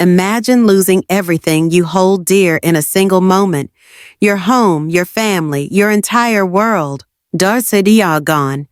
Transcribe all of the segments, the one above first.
Imagine losing everything you hold dear in a single moment. Your home, your family, your entire world. Darcedia gone.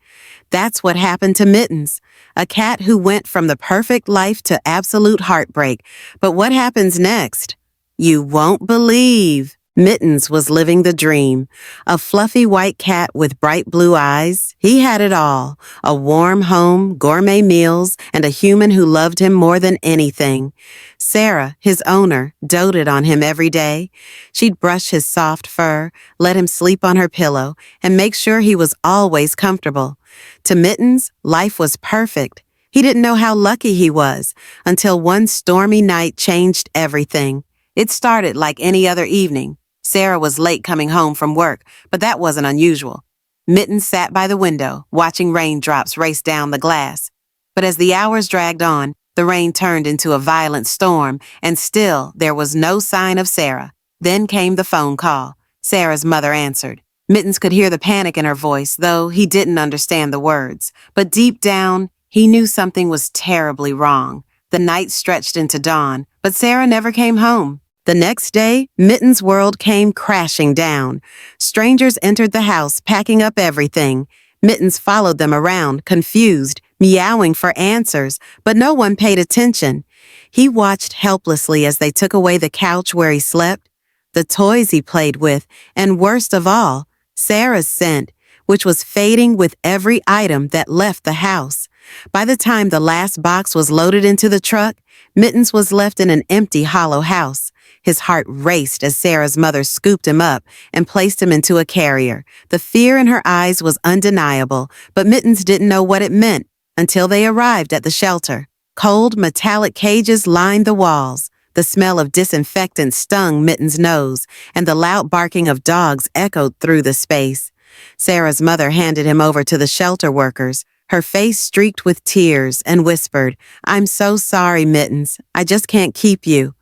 That's what happened to Mittens, a cat who went from the perfect life to absolute heartbreak. But what happens next? You won't believe. Mittens was living the dream. A fluffy white cat with bright blue eyes. He had it all. A warm home, gourmet meals, and a human who loved him more than anything. Sarah, his owner, doted on him every day. She'd brush his soft fur, let him sleep on her pillow, and make sure he was always comfortable. To Mittens, life was perfect. He didn't know how lucky he was until one stormy night changed everything. It started like any other evening. Sarah was late coming home from work, but that wasn't unusual. Mittens sat by the window, watching raindrops race down the glass. But as the hours dragged on, the rain turned into a violent storm, and still there was no sign of Sarah. Then came the phone call. Sarah's mother answered. Mittens could hear the panic in her voice, though he didn't understand the words. But deep down, he knew something was terribly wrong. The night stretched into dawn, but Sarah never came home. The next day, Mittens' world came crashing down. Strangers entered the house, packing up everything. Mittens followed them around, confused, meowing for answers, but no one paid attention. He watched helplessly as they took away the couch where he slept, the toys he played with, and worst of all, Sarah's scent, which was fading with every item that left the house. By the time the last box was loaded into the truck, Mittens was left in an empty, hollow house. His heart raced as Sarah's mother scooped him up and placed him into a carrier. The fear in her eyes was undeniable, but Mittens didn't know what it meant until they arrived at the shelter. Cold, metallic cages lined the walls. The smell of disinfectant stung Mittens' nose, and the loud barking of dogs echoed through the space. Sarah's mother handed him over to the shelter workers, her face streaked with tears, and whispered, "I'm so sorry, Mittens. I just can't keep you."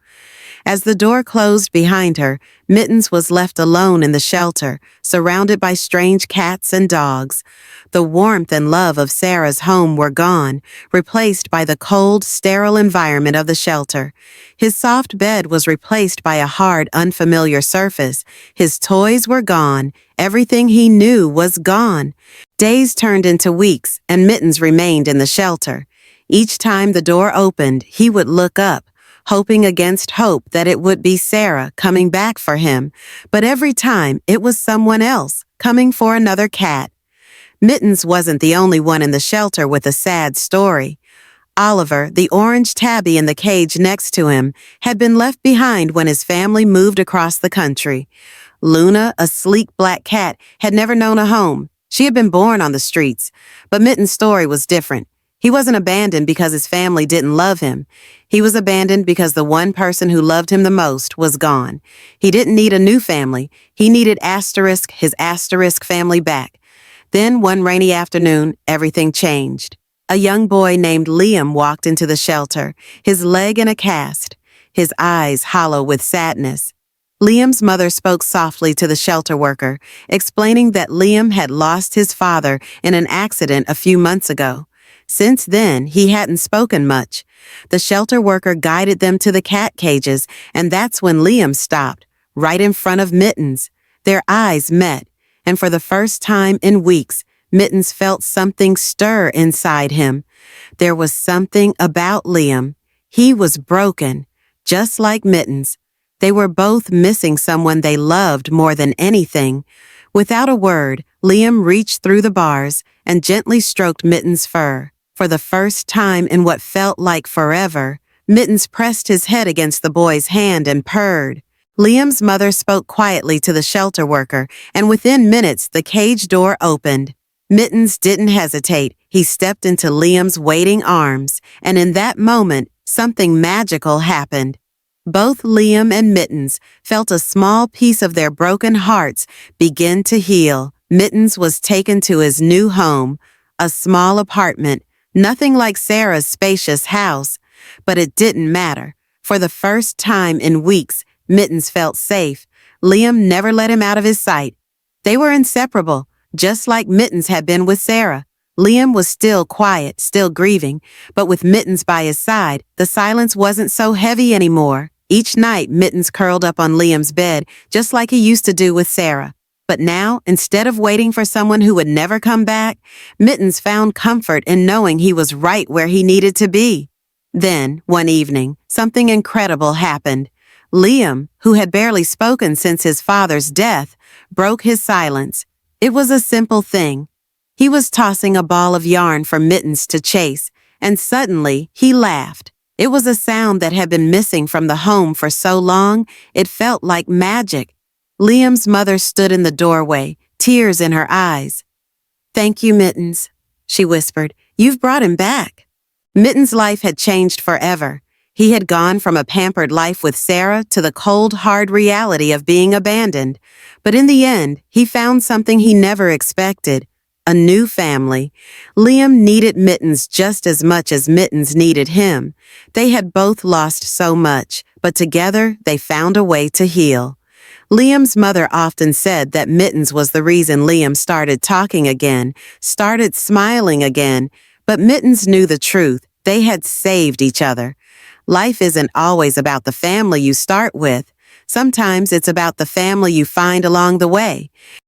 As the door closed behind her, Mittens was left alone in the shelter, surrounded by strange cats and dogs. The warmth and love of Sarah's home were gone, replaced by the cold, sterile environment of the shelter. His soft bed was replaced by a hard, unfamiliar surface. His toys were gone. Everything he knew was gone. Days turned into weeks, and Mittens remained in the shelter. Each time the door opened, he would look up, hoping against hope that it would be Sarah coming back for him, but every time it was someone else coming for another cat. Mittens wasn't the only one in the shelter with a sad story. Oliver, the orange tabby in the cage next to him, had been left behind when his family moved across the country. Luna, a sleek black cat, had never known a home. She had been born on the streets, but Mittens' story was different. He wasn't abandoned because his family didn't love him. He was abandoned because the one person who loved him the most was gone. He didn't need a new family. He needed his asterisk family back. Then one rainy afternoon, everything changed. A young boy named Liam walked into the shelter, his leg in a cast, his eyes hollow with sadness. Liam's mother spoke softly to the shelter worker, explaining that Liam had lost his father in an accident a few months ago. Since then, he hadn't spoken much. The shelter worker guided them to the cat cages, and that's when Liam stopped, right in front of Mittens. Their eyes met, and for the first time in weeks, Mittens felt something stir inside him. There was something about Liam. He was broken, just like Mittens. They were both missing someone they loved more than anything. Without a word, Liam reached through the bars and gently stroked Mittens' fur. For the first time in what felt like forever, Mittens pressed his head against the boy's hand and purred. Liam's mother spoke quietly to the shelter worker, and within minutes the cage door opened. Mittens didn't hesitate. He stepped into Liam's waiting arms, and in that moment, something magical happened. Both Liam and Mittens felt a small piece of their broken hearts begin to heal. Mittens was taken to his new home, a small apartment, nothing like Sarah's spacious house. But it didn't matter. For the first time in weeks, Mittens felt safe. Liam never let him out of his sight. They were inseparable, just like Mittens had been with Sarah. Liam was still quiet, still grieving, but with Mittens by his side, the silence wasn't so heavy anymore. Each night, Mittens curled up on Liam's bed, just like he used to do with Sarah. But now, instead of waiting for someone who would never come back, Mittens found comfort in knowing he was right where he needed to be. Then, one evening, something incredible happened. Liam, who had barely spoken since his father's death, broke his silence. It was a simple thing. He was tossing a ball of yarn for Mittens to chase, and suddenly he laughed. It was a sound that had been missing from the home for so long, it felt like magic. Liam's mother stood in the doorway, tears in her eyes. "Thank you, Mittens," she whispered. "You've brought him back." Mittens' life had changed forever. He had gone from a pampered life with Sarah to the cold, hard reality of being abandoned. But in the end, he found something he never expected. A new family. Liam needed Mittens just as much as Mittens needed him. They had both lost so much, but together they found a way to heal. Liam's mother often said that Mittens was the reason Liam started talking again, started smiling again, but Mittens knew the truth. They had saved each other. Life isn't always about the family you start with. Sometimes it's about the family you find along the way.